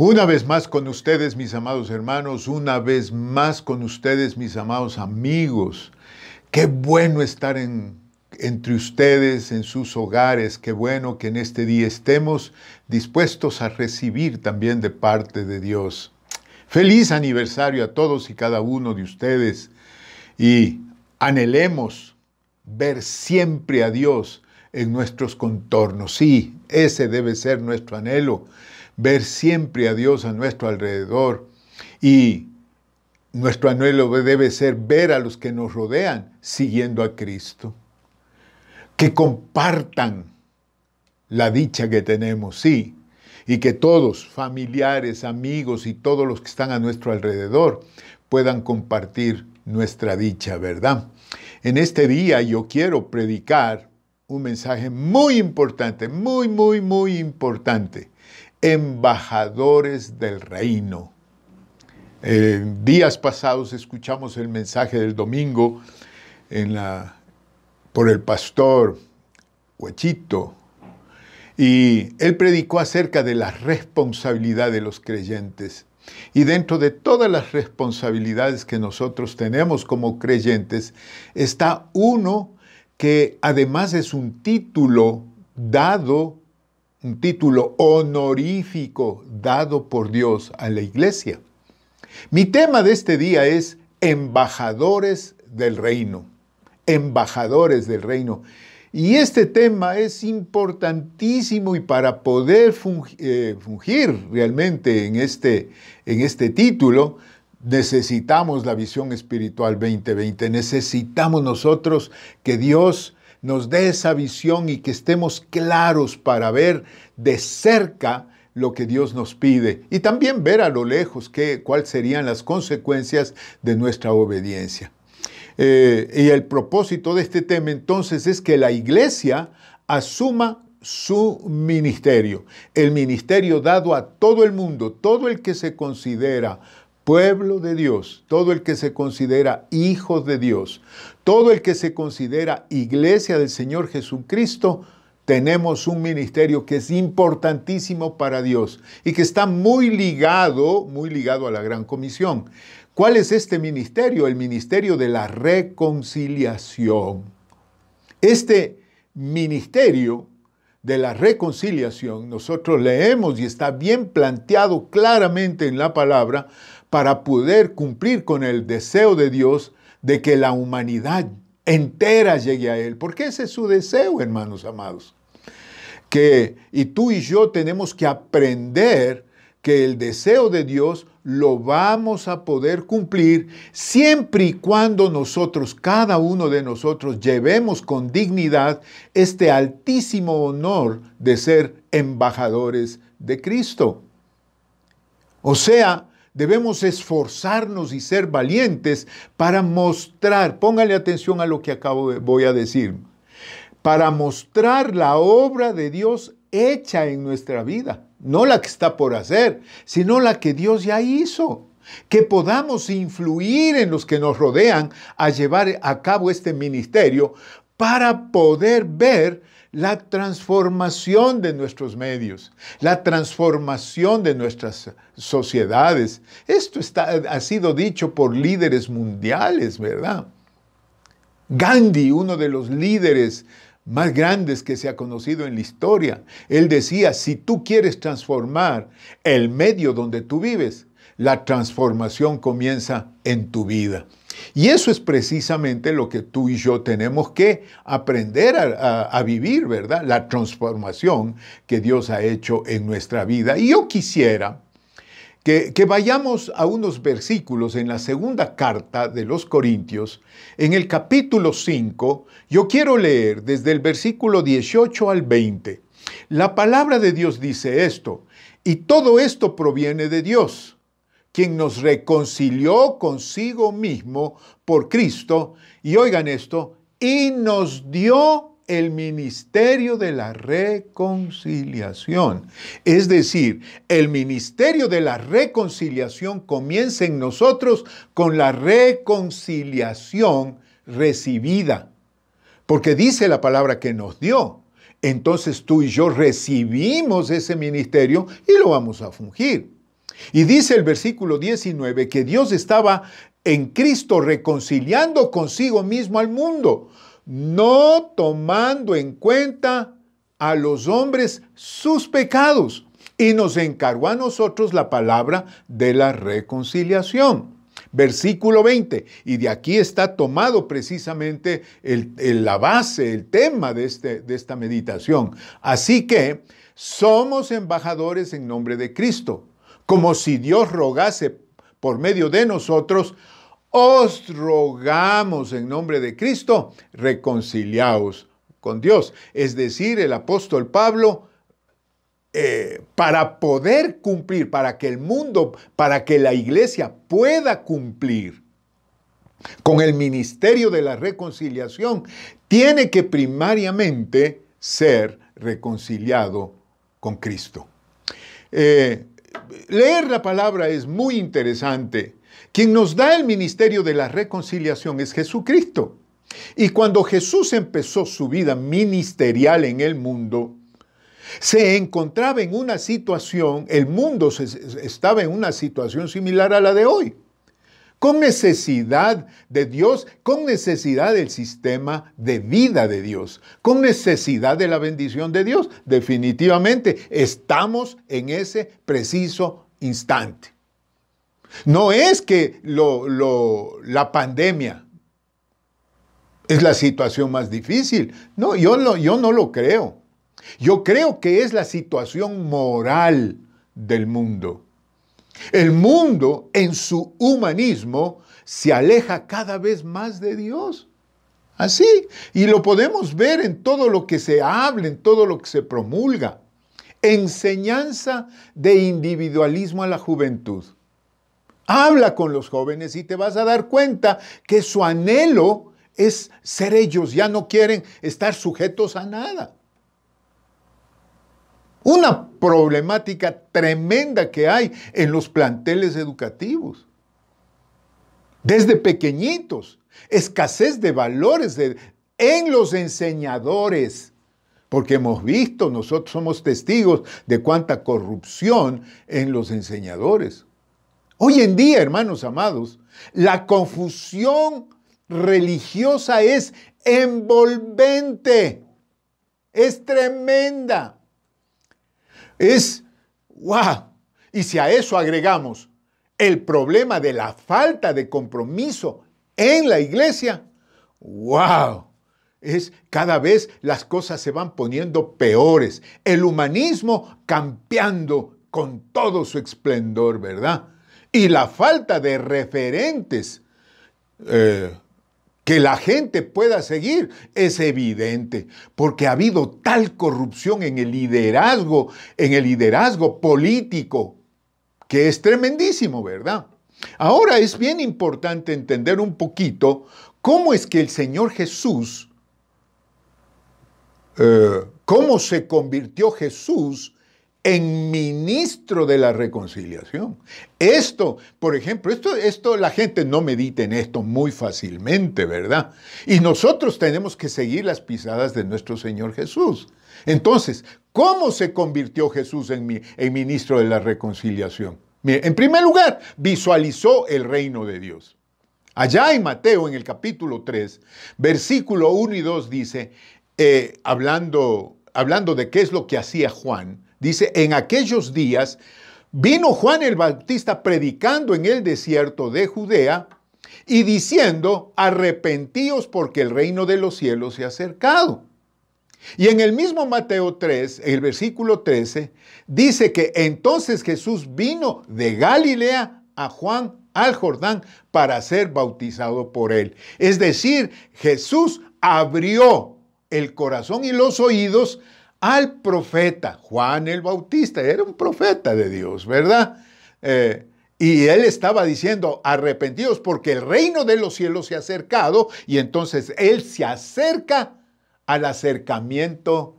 Una vez más con ustedes, mis amados hermanos, una vez más con ustedes, mis amados amigos. Qué bueno estar entre ustedes, en sus hogares. Qué bueno que en este día estemos dispuestos a recibir también de parte de Dios. Feliz aniversario a todos y cada uno de ustedes. Y anhelemos ver siempre a Dios en nuestros contornos. Sí, ese debe ser nuestro anhelo. Ver siempre a Dios a nuestro alrededor, y nuestro anhelo debe ser ver a los que nos rodean siguiendo a Cristo, que compartan la dicha que tenemos, sí, y que todos, familiares, amigos y todos los que están a nuestro alrededor puedan compartir nuestra dicha, ¿verdad? En este día yo quiero predicar un mensaje muy importante, muy importante. Embajadores del reino. Días pasados escuchamos el mensaje del domingo por el pastor Huechito, y él predicó acerca de la responsabilidad de los creyentes. Y dentro de todas las responsabilidades que nosotros tenemos como creyentes, está uno que además es un título dado, un título honorífico dado por Dios a la iglesia. Mi tema de este día es embajadores del reino. Embajadores del reino. Y este tema es importantísimo, y para poder fungir realmente en este título, necesitamos la visión espiritual 2020. Necesitamos nosotros que Dios nos dé esa visión y que estemos claros para ver de cerca lo que Dios nos pide, y también ver a lo lejos cuáles serían las consecuencias de nuestra obediencia. Y el propósito de este tema entonces es que la iglesia asuma su ministerio, el ministerio dado a todo el mundo, todo el que se considera pueblo de Dios, todo el que se considera hijo de Dios, todo el que se considera iglesia del Señor Jesucristo. Tenemos un ministerio que es importantísimo para Dios y que está muy ligado a la Gran Comisión. ¿Cuál es este ministerio? El ministerio de la reconciliación. Este ministerio de la reconciliación, nosotros leemos y está bien planteado claramente en la palabra para poder cumplir con el deseo de Dios de que la humanidad entera llegue a Él, porque ese es su deseo, hermanos amados. Y tú y yo tenemos que aprender que el deseo de Dios lo vamos a poder cumplir siempre y cuando nosotros, cada uno de nosotros, llevemos con dignidad este altísimo honor de ser embajadores de Cristo. O sea, debemos esforzarnos y ser valientes para mostrar, póngale atención a lo que voy a decir, para mostrar la obra de Dios hecha en nuestra vida. No la que está por hacer, sino la que Dios ya hizo. Que podamos influir en los que nos rodean a llevar a cabo este ministerio para poder ver la transformación de nuestros medios, la transformación de nuestras sociedades. Esto ha sido dicho por líderes mundiales, ¿verdad? Gandhi, uno de los líderes más grandes que se ha conocido en la historia, él decía: si tú quieres transformar el medio donde tú vives, la transformación comienza en tu vida. Y eso es precisamente lo que tú y yo tenemos que aprender a vivir, ¿verdad? La transformación que Dios ha hecho en nuestra vida. Y yo quisiera que vayamos a unos versículos en la segunda carta de los Corintios, en el capítulo 5, yo quiero leer desde el versículo 18 al 20. La palabra de Dios dice esto: y todo esto proviene de Dios, quien nos reconcilió consigo mismo por Cristo, y oigan esto, y nos dio el ministerio de la reconciliación. Es decir, el ministerio de la reconciliación comienza en nosotros con la reconciliación recibida. Porque dice la palabra que nos dio. Entonces tú y yo recibimos ese ministerio y lo vamos a fungir. Y dice el versículo 19 que Dios estaba en Cristo reconciliando consigo mismo al mundo, no tomando en cuenta a los hombres sus pecados, y nos encargó a nosotros la palabra de la reconciliación. Versículo 20, y de aquí está tomado precisamente la base, el tema de esta meditación. Así que somos embajadores en nombre de Cristo, como si Dios rogase por medio de nosotros. Os rogamos en nombre de Cristo, reconciliaos con Dios. Es decir, el apóstol Pablo, para poder cumplir, para que el mundo, para que la iglesia pueda cumplir con el ministerio de la reconciliación, tiene que primariamente ser reconciliado con Cristo. Leer la palabra es muy interesante. Quien nos da el ministerio de la reconciliación es Jesucristo. Y cuando Jesús empezó su vida ministerial en el mundo, se encontraba en una situación, el mundo estaba en una situación similar a la de hoy, con necesidad de Dios, con necesidad del sistema de vida de Dios, con necesidad de la bendición de Dios. Definitivamente estamos en ese preciso instante. No es que la pandemia es la situación más difícil. No, yo no lo creo. Yo creo que es la situación moral del mundo. El mundo, en su humanismo, se aleja cada vez más de Dios. Así. Y lo podemos ver en todo lo que se habla, en todo lo que se promulga. Enseñanza de individualismo a la juventud. Habla con los jóvenes y te vas a dar cuenta que su anhelo es ser ellos. Ya no quieren estar sujetos a nada. Una problemática tremenda que hay en los planteles educativos. Desde pequeñitos, escasez de valores en los enseñadores, porque hemos visto, nosotros somos testigos de cuánta corrupción en los enseñadores. Hoy en día, hermanos amados, la confusión religiosa es envolvente, es tremenda. Es wow. Y si a eso agregamos el problema de la falta de compromiso en la iglesia, wow. Es cada vez las cosas se van poniendo peores. El humanismo campeando con todo su esplendor, ¿verdad? Y la falta de referentes que la gente pueda seguir es evidente, porque ha habido tal corrupción en el liderazgo político, que es tremendísimo, ¿verdad? Ahora es bien importante entender un poquito cómo es que el Señor Jesús, cómo se convirtió Jesús en ministro de la reconciliación. Esto, por ejemplo, esto la gente no medita en esto muy fácilmente, ¿verdad? Y nosotros tenemos que seguir las pisadas de nuestro Señor Jesús. Entonces, ¿cómo se convirtió Jesús en ministro de la reconciliación? Mire, en primer lugar, visualizó el reino de Dios. Allá en Mateo, en el capítulo 3, versículo 1 y 2 dice, hablando de qué es lo que hacía Juan, dice, en aquellos días vino Juan el Bautista predicando en el desierto de Judea y diciendo, arrepentíos porque el reino de los cielos se ha acercado. Y en el mismo Mateo 3, el versículo 13, dice que entonces Jesús vino de Galilea a Juan al Jordán para ser bautizado por él. Es decir, Jesús abrió el corazón y los oídos al profeta Juan el Bautista. Era un profeta de Dios, ¿verdad? Y él estaba diciendo, arrepentidos porque el reino de los cielos se ha acercado, y entonces él se acerca al acercamiento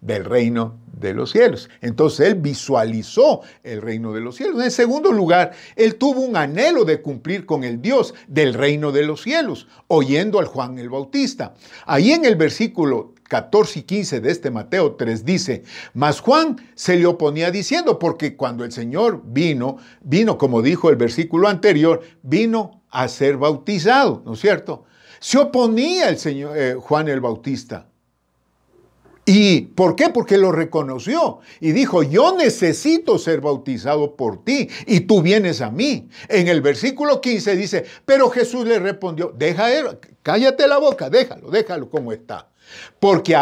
del reino de los cielos. Entonces él visualizó el reino de los cielos. En segundo lugar, él tuvo un anhelo de cumplir con el Dios del reino de los cielos, oyendo al Juan el Bautista. Ahí en el versículo 14 y 15 de este Mateo 3 dice, mas Juan se le oponía diciendo, porque cuando el Señor vino como dijo el versículo anterior, vino a ser bautizado, ¿no es cierto? Se oponía el Señor Juan el Bautista. ¿Y por qué? Porque lo reconoció y dijo, yo necesito ser bautizado por ti y tú vienes a mí. En el versículo 15 dice, pero Jesús le respondió, cállate la boca, déjalo como está. Porque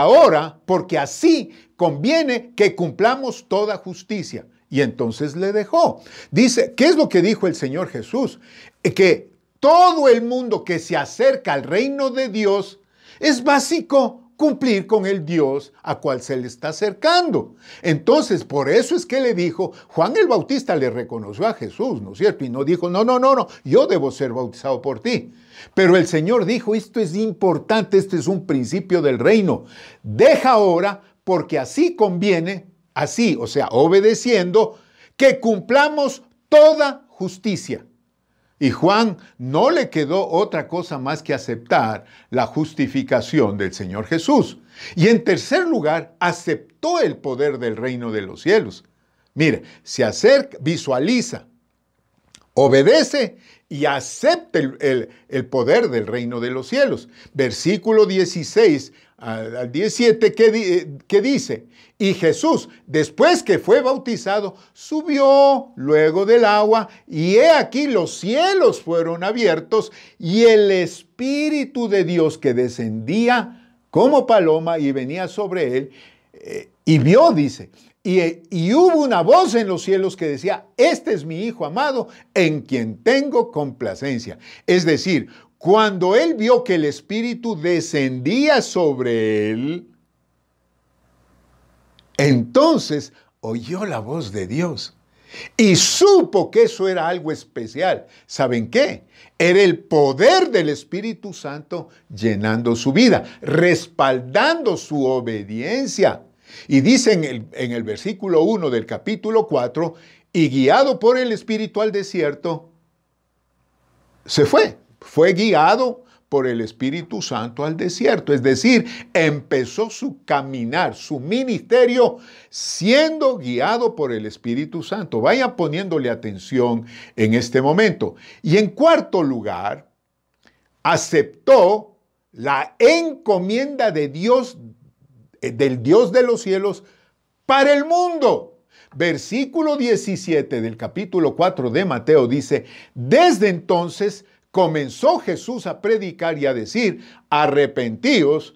así conviene que cumplamos toda justicia. Y entonces le dejó. Dice, ¿qué es lo que dijo el Señor Jesús? Que todo el mundo que se acerca al reino de Dios es básico cumplir con el Dios a cual se le está acercando. Entonces, por eso es que le dijo, Juan el Bautista le reconoció a Jesús, ¿no es cierto? Y no dijo, no, yo debo ser bautizado por ti. Pero el Señor dijo, esto es importante, este es un principio del reino. Deja ahora, porque así conviene, o sea, obedeciendo, que cumplamos toda justicia. Y Juan no le quedó otra cosa más que aceptar la justificación del Señor Jesús. Y en tercer lugar, aceptó el poder del reino de los cielos. Mire, se acerca, visualiza, obedece y acepta el poder del reino de los cielos. Versículo 16 al 17, ¿qué dice? Y Jesús, después que fue bautizado, subió luego del agua, y he aquí los cielos fueron abiertos, y el Espíritu de Dios que descendía como paloma y venía sobre él, y vio, dice, y hubo una voz en los cielos que decía, este es mi Hijo amado, en quien tengo complacencia. Es decir, cuando él vio que el Espíritu descendía sobre él, entonces oyó la voz de Dios y supo que eso era algo especial. ¿Saben qué? Era el poder del Espíritu Santo llenando su vida, respaldando su obediencia. Y dice en el versículo 1 del capítulo 4, y guiado por el Espíritu al desierto, se fue guiado por el Espíritu Santo al desierto. Es decir, empezó su caminar, su ministerio, siendo guiado por el Espíritu Santo. Vayan poniéndole atención en este momento. Y en cuarto lugar, aceptó la encomienda de Dios, del Dios de los cielos, para el mundo. Versículo 17 del capítulo 4 de Mateo dice, desde entonces comenzó Jesús a predicar y a decir, arrepentíos,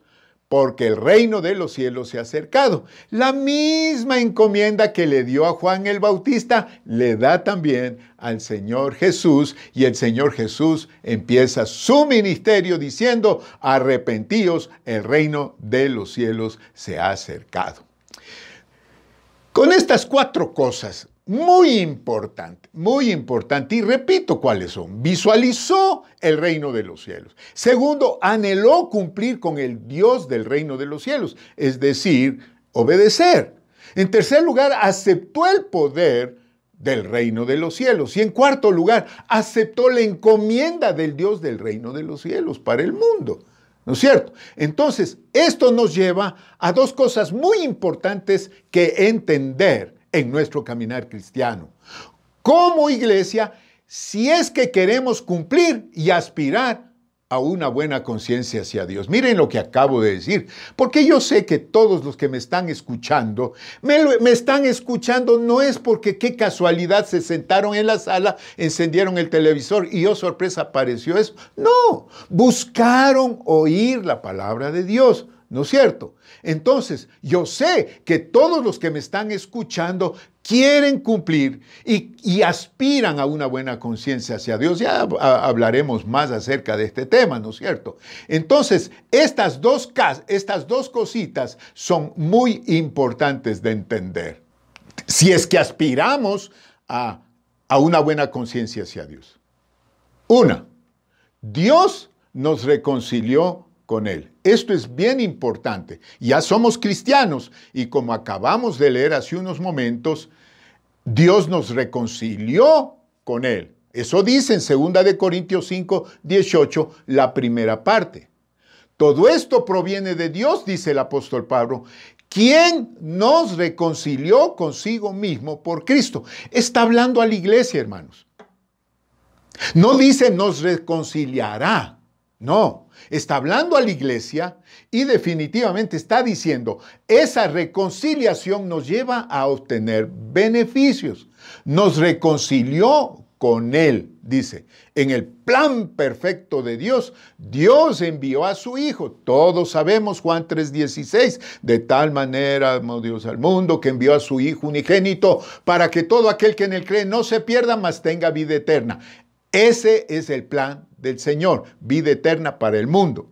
porque el reino de los cielos se ha acercado. La misma encomienda que le dio a Juan el Bautista, le da también al Señor Jesús, y el Señor Jesús empieza su ministerio diciendo, arrepentíos, el reino de los cielos se ha acercado. Con estas cuatro cosas, muy importante, y repito cuáles son. Visualizó el reino de los cielos. Segundo, anheló cumplir con el Dios del reino de los cielos, es decir, obedecer. En tercer lugar, aceptó el poder del reino de los cielos. Y en cuarto lugar, aceptó la encomienda del Dios del reino de los cielos para el mundo. ¿No es cierto? Entonces, esto nos lleva a dos cosas muy importantes que entender en nuestro caminar cristiano. Como iglesia, si es que queremos cumplir y aspirar a una buena conciencia hacia Dios. Miren lo que acabo de decir, porque yo sé que todos los que me están escuchando, me están escuchando no es porque qué casualidad se sentaron en la sala, encendieron el televisor y sorpresa, apareció eso. No, buscaron oír la palabra de Dios. ¿No es cierto? Entonces, yo sé que todos los que me están escuchando quieren cumplir y aspiran a una buena conciencia hacia Dios. Ya hablaremos más acerca de este tema, ¿no es cierto? Entonces, estas dos cositas son muy importantes de entender. Si es que aspiramos a una buena conciencia hacia Dios. Una, Dios nos reconcilió con Él. Esto es bien importante. Ya somos cristianos y como acabamos de leer hace unos momentos, Dios nos reconcilió con Él. Eso dice en 2 Corintios 5, 18, la primera parte. Todo esto proviene de Dios, dice el apóstol Pablo, quien nos reconcilió consigo mismo por Cristo. Está hablando a la iglesia, hermanos. No dice nos reconciliará. No, está hablando a la iglesia y definitivamente está diciendo, esa reconciliación nos lleva a obtener beneficios. Nos reconcilió con Él, dice. En el plan perfecto de Dios, Dios envió a su Hijo. Todos sabemos Juan 3:16. De tal manera amó Dios al mundo que envió a su Hijo unigénito para que todo aquel que en Él cree no se pierda, mas tenga vida eterna. Ese es el plan del Señor, vida eterna para el mundo.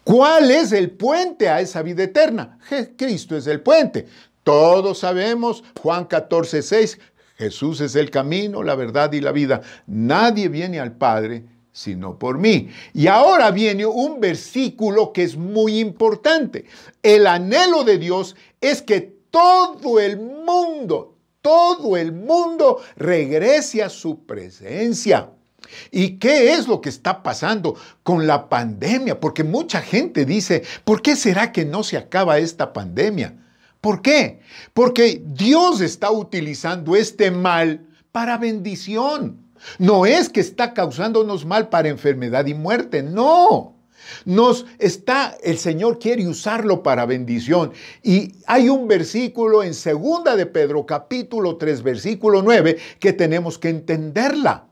¿Cuál es el puente a esa vida eterna? Cristo es el puente. Todos sabemos, Juan 14:6, Jesús es el camino, la verdad y la vida. Nadie viene al Padre sino por mí. Y ahora viene un versículo que es muy importante. El anhelo de Dios es que todo el mundo regrese a su presencia. ¿Y qué es lo que está pasando con la pandemia? Porque mucha gente dice, ¿por qué será que no se acaba esta pandemia? ¿Por qué? Porque Dios está utilizando este mal para bendición. No es que está causándonos mal para enfermedad y muerte, no. El Señor quiere usarlo para bendición. Y hay un versículo en 2 de Pedro, capítulo 3, versículo 9, que tenemos que entenderla.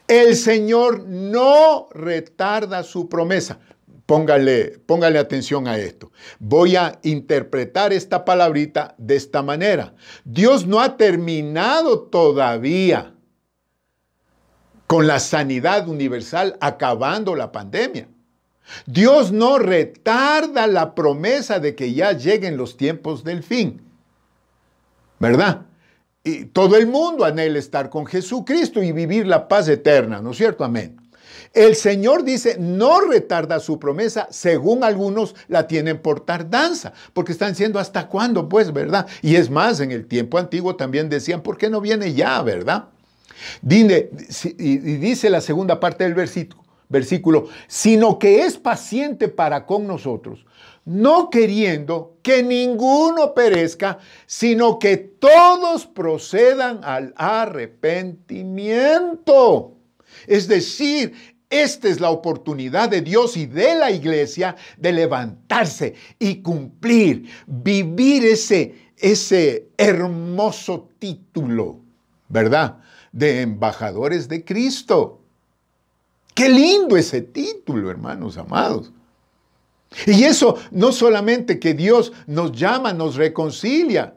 El Señor no retarda su promesa. Póngale atención a esto. Voy a interpretar esta palabrita de esta manera. Dios no ha terminado todavía con la sanidad universal acabando la pandemia. Dios no retarda la promesa de que ya lleguen los tiempos del fin. ¿Verdad? Y todo el mundo anhela estar con Jesucristo y vivir la paz eterna, ¿no es cierto? Amén. El Señor dice, no retarda su promesa, según algunos la tienen por tardanza, porque están diciendo, ¿hasta cuándo? Pues, ¿verdad? Y es más, en el tiempo antiguo también decían, ¿por qué no viene ya, verdad? Dice la segunda parte del versículo, sino que es paciente para con nosotros, no queriendo que ninguno perezca, sino que todos procedan al arrepentimiento. Es decir, esta es la oportunidad de Dios y de la iglesia de levantarse y cumplir, vivir ese hermoso título, ¿verdad? De embajadores de Cristo. Qué lindo ese título, hermanos amados. Y eso no solamente que Dios nos llama, nos reconcilia,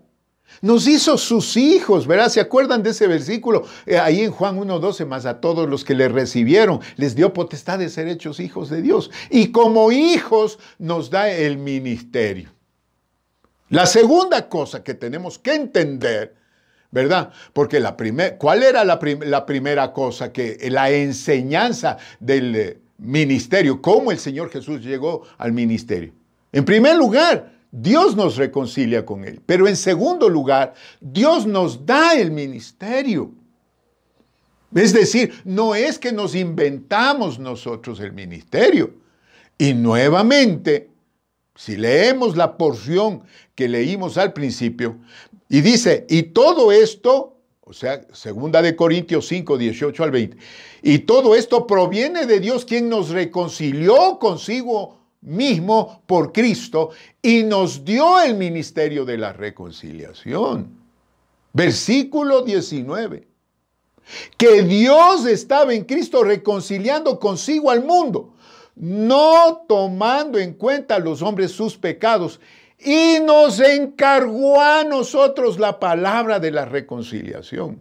nos hizo sus hijos, ¿verdad? ¿Se acuerdan de ese versículo? Ahí en Juan 1:12, más a todos los que le recibieron, les dio potestad de ser hechos hijos de Dios. Y como hijos nos da el ministerio. La segunda cosa que tenemos que entender, ¿verdad? Porque ¿cuál era la primera cosa? La enseñanza del ministerio, cómo el Señor Jesús llegó al ministerio. En primer lugar, Dios nos reconcilia con Él. Pero en segundo lugar, Dios nos da el ministerio. Es decir, no es que nos inventamos nosotros el ministerio. Y nuevamente, si leemos la porción que leímos al principio, y dice, y todo esto, o sea, 2 Corintios 5, 18 al 20, y todo esto proviene de Dios, quien nos reconcilió consigo mismo por Cristo y nos dio el ministerio de la reconciliación. Versículo 19. Que Dios estaba en Cristo reconciliando consigo al mundo, no tomando en cuenta a los hombres sus pecados, y nos encargó a nosotros la palabra de la reconciliación.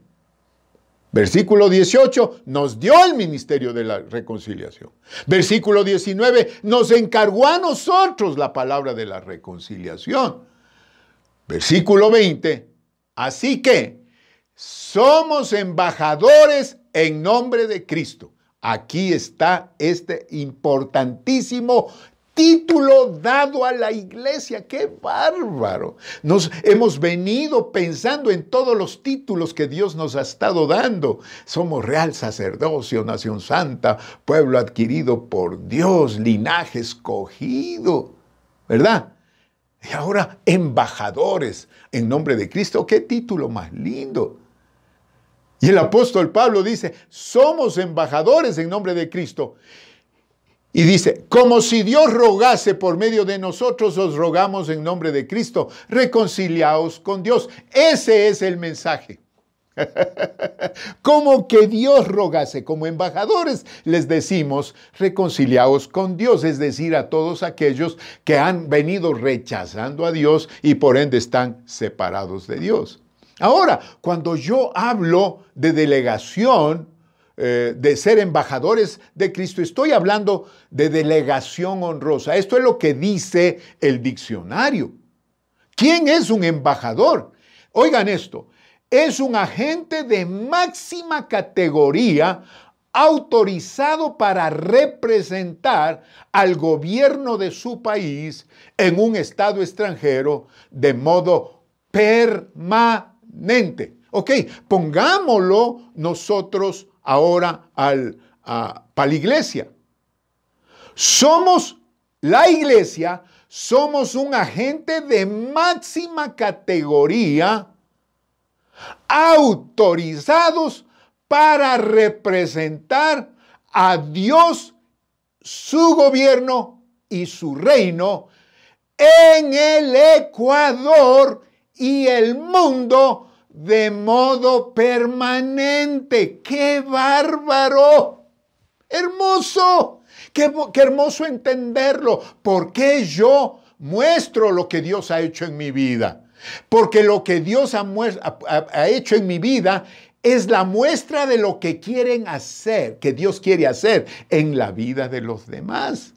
Versículo 18, nos dio el ministerio de la reconciliación. Versículo 19, nos encargó a nosotros la palabra de la reconciliación. Versículo 20, así que somos embajadores en nombre de Cristo. Aquí está este importantísimo título dado a la iglesia. ¡Qué bárbaro! Nos hemos venido pensando en todos los títulos que Dios nos ha estado dando. Somos real sacerdocio, nación santa, pueblo adquirido por Dios, linaje escogido, ¿verdad? Y ahora embajadores en nombre de Cristo. ¡Qué título más lindo! Y el apóstol Pablo dice, somos embajadores en nombre de Cristo. Y dice, como si Dios rogase por medio de nosotros, os rogamos en nombre de Cristo, reconciliaos con Dios. Ese es el mensaje. Como que Dios rogase, como embajadores les decimos, reconciliaos con Dios, es decir, a todos aquellos que han venido rechazando a Dios y por ende están separados de Dios. Ahora, cuando yo hablo de delegación, de ser embajadores de Cristo, estoy hablando de delegación honrosa. Esto es lo que dice el diccionario. ¿Quién es un embajador? Oigan esto, es un agente de máxima categoría autorizado para representar al gobierno de su país en un estado extranjero de modo permanente. Ok, pongámoslo nosotros ahora para la iglesia. Somos la iglesia, somos un agente de máxima categoría autorizados para representar a Dios, su gobierno y su reino en el Ecuador y el mundo de modo permanente. ¡Qué bárbaro! ¡Hermoso! ¡Qué hermoso entenderlo! ¿Por qué yo muestro lo que Dios ha hecho en mi vida? Porque lo que Dios ha hecho en mi vida es la muestra de lo que quieren hacer, que Dios quiere hacer en la vida de los demás.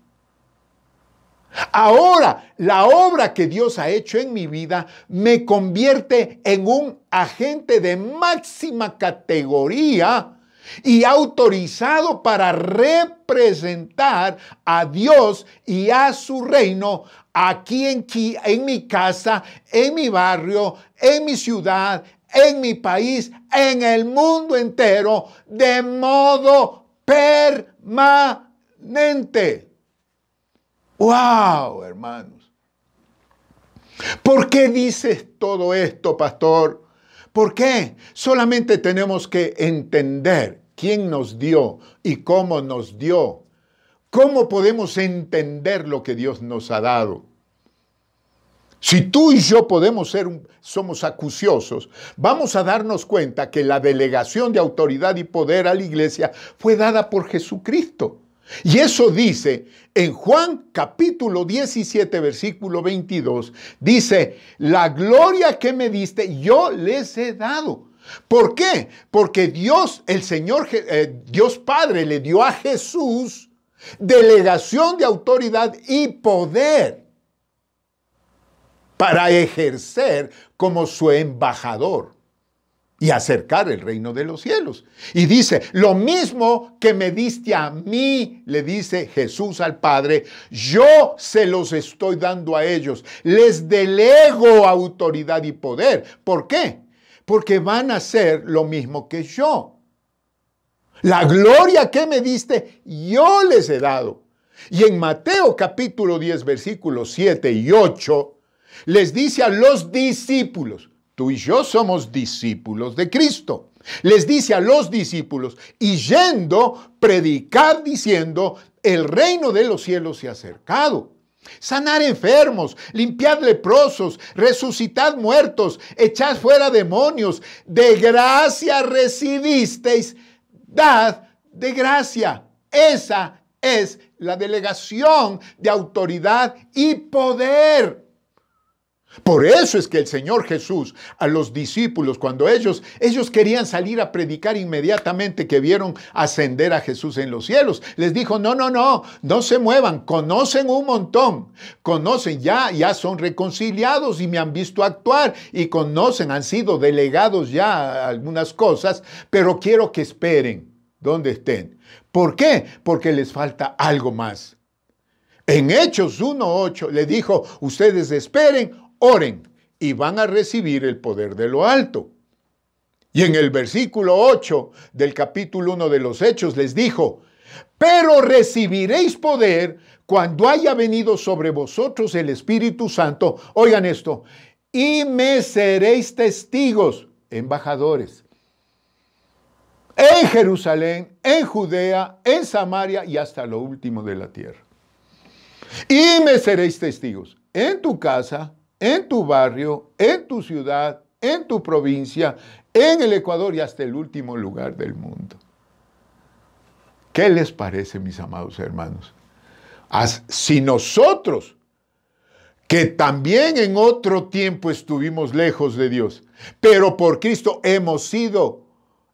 Ahora, la obra que Dios ha hecho en mi vida me convierte en un agente de máxima categoría y autorizado para representar a Dios y a su reino aquí en mi casa, en mi barrio, en mi ciudad, en mi país, en el mundo entero, de modo permanente. ¡Wow, hermanos! ¿Por qué dices todo esto, pastor? ¿Por qué? Solamente tenemos que entender quién nos dio y cómo nos dio. ¿Cómo podemos entender lo que Dios nos ha dado? Si tú y yo somos acuciosos, vamos a darnos cuenta que la delegación de autoridad y poder a la iglesia fue dada por Jesucristo. Y eso dice en Juan capítulo 17, versículo 22, dice, la gloria que me diste, yo les he dado. ¿Por qué? Porque Dios, el Señor, Dios Padre le dio a Jesús delegación de autoridad y poder para ejercer como su embajador y acercar el reino de los cielos. Y dice, lo mismo que me diste a mí, le dice Jesús al Padre, yo se los estoy dando a ellos. Les delego autoridad y poder. ¿Por qué? Porque van a hacer lo mismo que yo. La gloria que me diste, yo les he dado. Y en Mateo capítulo 10, versículos 7 y 8, les dice a los discípulos, tú y yo somos discípulos de Cristo. Les dice a los discípulos, y yendo, predicad diciendo, el reino de los cielos se ha acercado. Sanar enfermos, limpiad leprosos, resucitad muertos, echad fuera demonios. De gracia recibisteis, dad de gracia. Esa es la delegación de autoridad y poder. Por eso es que el Señor Jesús a los discípulos, cuando ellos querían salir a predicar inmediatamente que vieron ascender a Jesús en los cielos, les dijo, no se muevan, conocen un montón, conocen, ya son reconciliados y me han visto actuar y conocen, han sido delegados ya algunas cosas, pero quiero que esperen donde estén, ¿Por qué? Porque les falta algo más. En Hechos 1:8 le dijo, ustedes esperen, oren y van a recibir el poder de lo alto. Y en el versículo 8 del capítulo 1 de los Hechos les dijo, pero recibiréis poder cuando haya venido sobre vosotros el Espíritu Santo. Oigan esto, y me seréis testigos, embajadores, en Jerusalén, en Judea, en Samaria y hasta lo último de la tierra. Y me seréis testigos en tu casa, en tu barrio, en tu ciudad, en tu provincia, en el Ecuador y hasta el último lugar del mundo. ¿Qué les parece, mis amados hermanos? Si nosotros, que también en otro tiempo estuvimos lejos de Dios, pero por Cristo hemos sido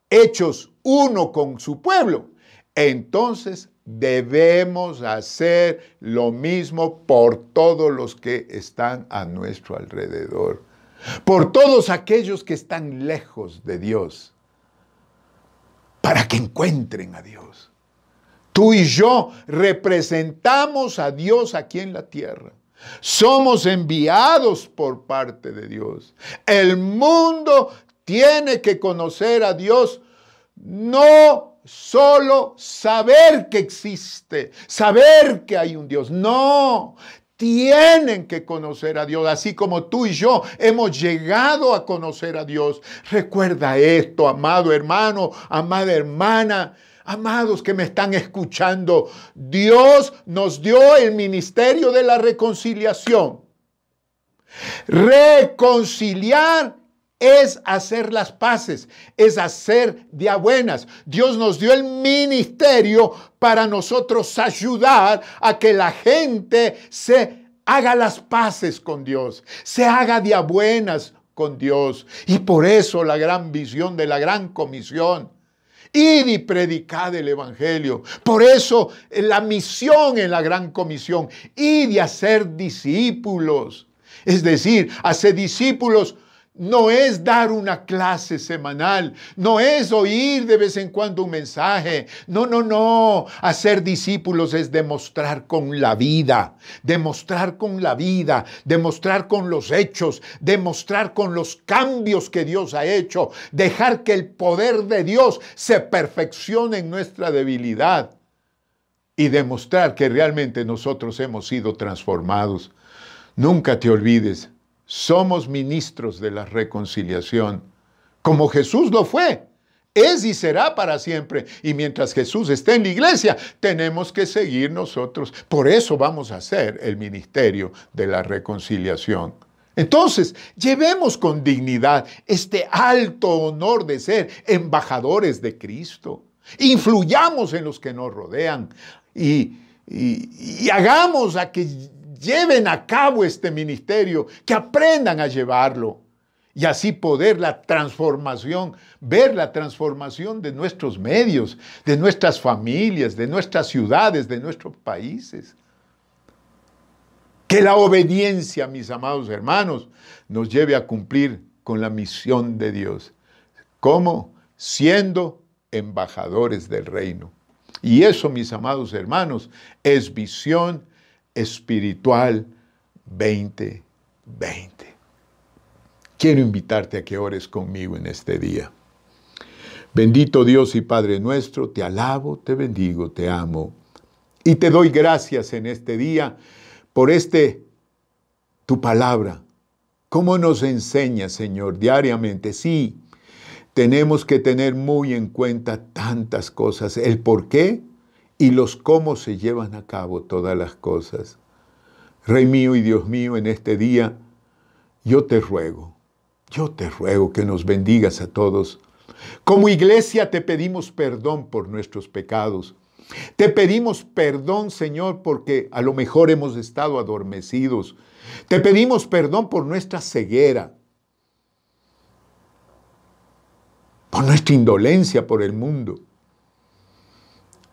hechos uno con su pueblo, entonces debemos hacer lo mismo por todos los que están a nuestro alrededor, por todos aquellos que están lejos de Dios, para que encuentren a Dios. Tú y yo representamos a Dios aquí en la tierra. Somos enviados por parte de Dios. El mundo tiene que conocer a Dios, no solo saber que existe, saber que hay un Dios. No, tienen que conocer a Dios, así como tú y yo hemos llegado a conocer a Dios. Recuerda esto, amado hermano, amada hermana. Amados que me están escuchando, Dios nos dio el ministerio de la reconciliación. Reconciliar es hacer las paces, es hacer de a buenas. Dios nos dio el ministerio para nosotros ayudar a que la gente se haga las paces con Dios, se haga de a buenas con Dios. Y por eso la gran visión de la gran comisión. Id y predicad el evangelio. Por eso la misión en la gran comisión. Id y hacer discípulos. Es decir, hacer discípulos no es dar una clase semanal, no es oír de vez en cuando un mensaje. No, no, no. Hacer discípulos es demostrar con la vida, demostrar con la vida, demostrar con los hechos, demostrar con los cambios que Dios ha hecho, dejar que el poder de Dios se perfeccione en nuestra debilidad y demostrar que realmente nosotros hemos sido transformados. Nunca te olvides. Somos ministros de la reconciliación, como Jesús lo fue, es y será para siempre. Y mientras Jesús esté en la iglesia, tenemos que seguir nosotros. Por eso vamos a hacer el ministerio de la reconciliación. Entonces, llevemos con dignidad este alto honor de ser embajadores de Cristo. Influyamos en los que nos rodean y hagamos a que lleven a cabo este ministerio, que aprendan a llevarlo y así poder la transformación, ver la transformación de nuestros medios, de nuestras familias, de nuestras ciudades, de nuestros países. Que la obediencia, mis amados hermanos, nos lleve a cumplir con la misión de Dios. ¿Cómo? Siendo embajadores del reino. Y eso, mis amados hermanos, es visión espiritual 2020. Quiero invitarte a que ores conmigo en este día. Bendito Dios y Padre nuestro, te alabo, te bendigo, te amo y te doy gracias en este día por tu palabra. ¿Cómo nos enseña, Señor, diariamente? Sí, tenemos que tener muy en cuenta tantas cosas, el por qué y los cómo se llevan a cabo todas las cosas. Rey mío y Dios mío, en este día, yo te ruego que nos bendigas a todos. Como iglesia te pedimos perdón por nuestros pecados. Te pedimos perdón, Señor, porque a lo mejor hemos estado adormecidos. Te pedimos perdón por nuestra ceguera, por nuestra indolencia por el mundo.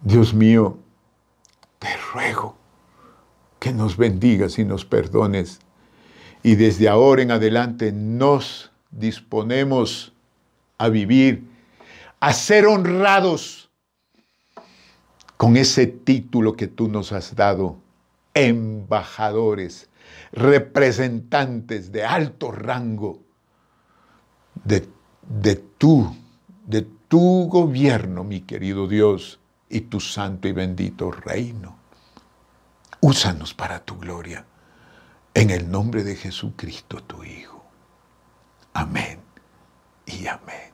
Dios mío, te ruego que nos bendigas y nos perdones. Y desde ahora en adelante nos disponemos a vivir, a ser honrados con ese título que tú nos has dado, embajadores, representantes de alto rango de tu gobierno, mi querido Dios, y tu santo y bendito reino. Úsanos para tu gloria, en el nombre de Jesucristo, tu Hijo. Amén y amén.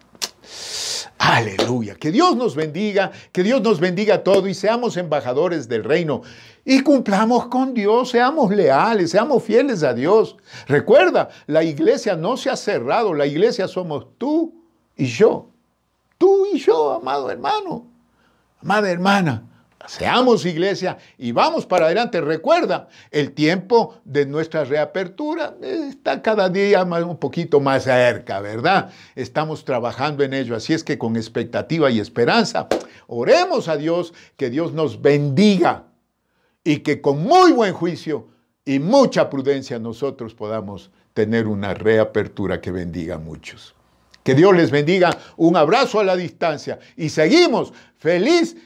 Aleluya. Que Dios nos bendiga todo y seamos embajadores del reino y cumplamos con Dios, seamos leales, seamos fieles a Dios. Recuerda, la iglesia no se ha cerrado, la iglesia somos tú y yo. Tú y yo, amado hermano, amada hermana. Seamos iglesia y vamos para adelante. Recuerda, el tiempo de nuestra reapertura está cada día un poquito más cerca, ¿verdad? Estamos trabajando en ello, así es que con expectativa y esperanza, oremos a Dios, que Dios nos bendiga y que con muy buen juicio y mucha prudencia nosotros podamos tener una reapertura que bendiga a muchos. Que Dios les bendiga, un abrazo a la distancia y seguimos feliz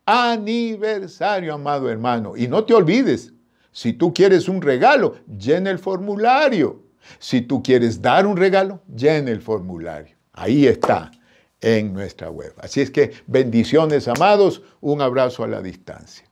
aniversario, amado hermano. Y no te olvides, si tú quieres un regalo, llena el formulario. Si tú quieres dar un regalo, llena el formulario. Ahí está, en nuestra web. Así es que bendiciones, amados, un abrazo a la distancia.